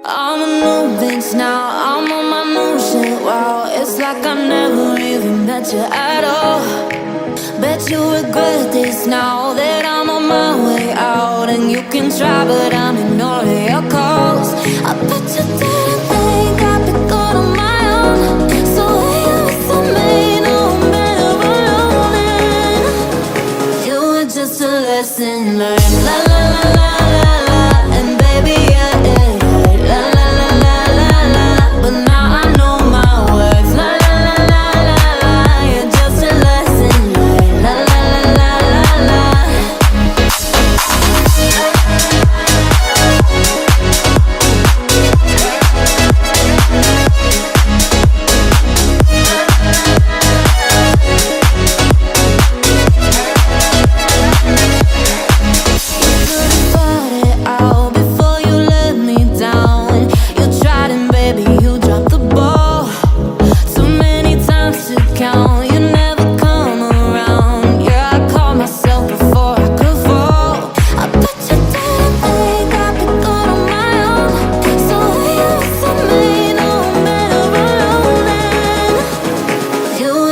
I'm on new things now, I'm on my new shit. Wow, it's like I never even met you at all. Bet you regret this now that I'm on my way out. And you can try, but I'm ignoring your calls. I bet you didn't think I'd be good on my own. So here is the main, oh, I'm better alone. You were just a lesson learned. La la la la la la. And baby, yeah, yeah, yeah. La la la la la la. But now I know my words. La la la la la la. You're just a lesson learned. La la la la la la.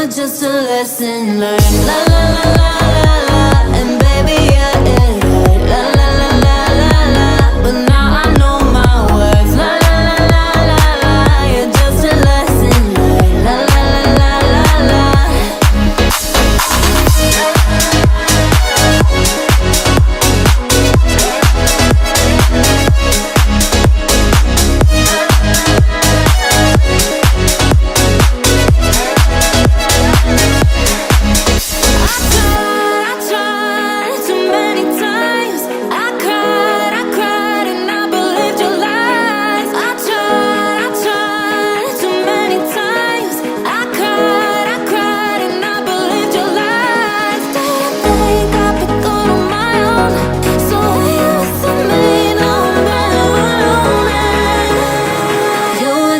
Just a lesson learned. La la la la la la. And baby, yeah, yeah, yeah. La la la la la la. But now I know my words. La la la la la la. You're just a lesson learned. La la la la la la.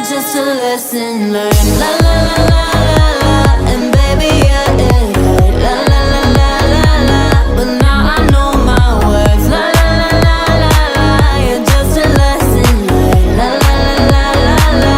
Just a lesson learned. La la la la la la. And baby, yeah, yeah, yeah. La la la la la la. But now I know my words. La la la la la la. You're just a lesson learned. La la la la la la.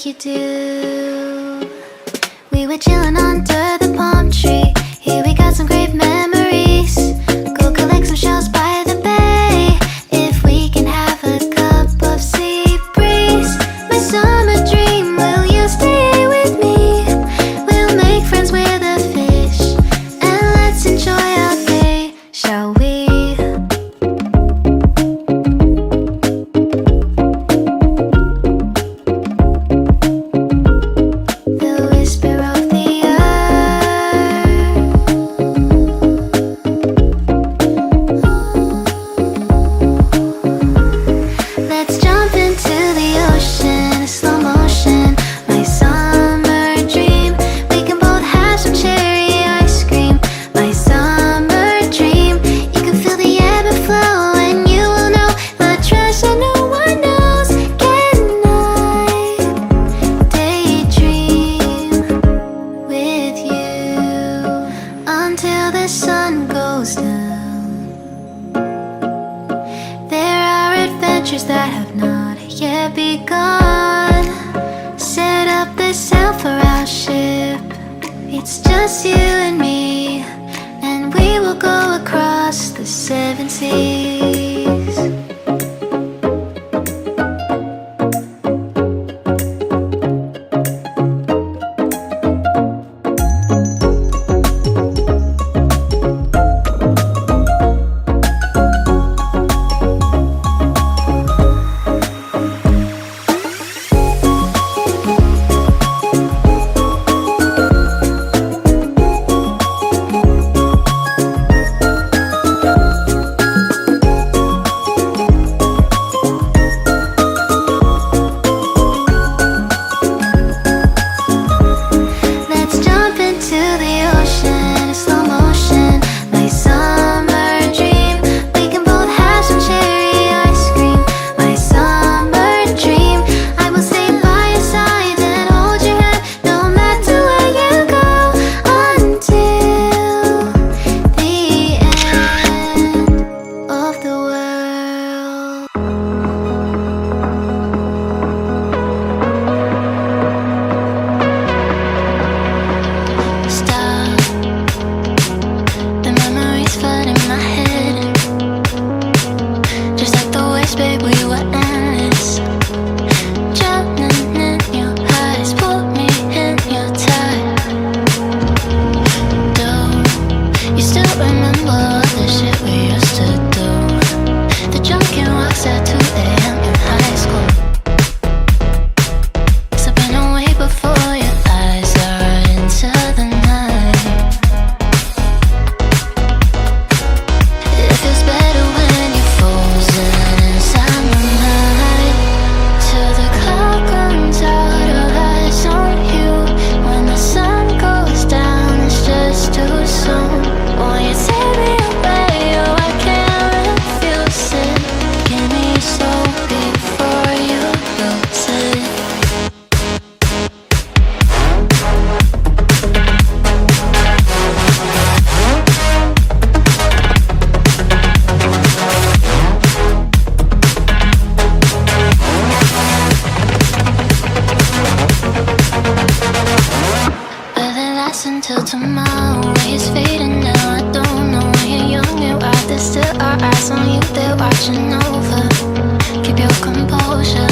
You do. We were chilling under the palm tree. Here we got some great memories. Go collect some shells by the bay. If we can have a cup of sea breeze. My summer dream, will you stay with me? We'll make friends with the fish. And let's enjoy our day, shall we? The whisper of the earth. until the sun goes down. There are adventures that have not yet begun. Set up the sail for our ship. It's just you and me, and we will go across the 7 seas. Until tomorrow is fading now. I don't know when you're young and wild. There's still our eyes on you, they're watching over. Keep your composure,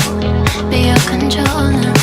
be your controller.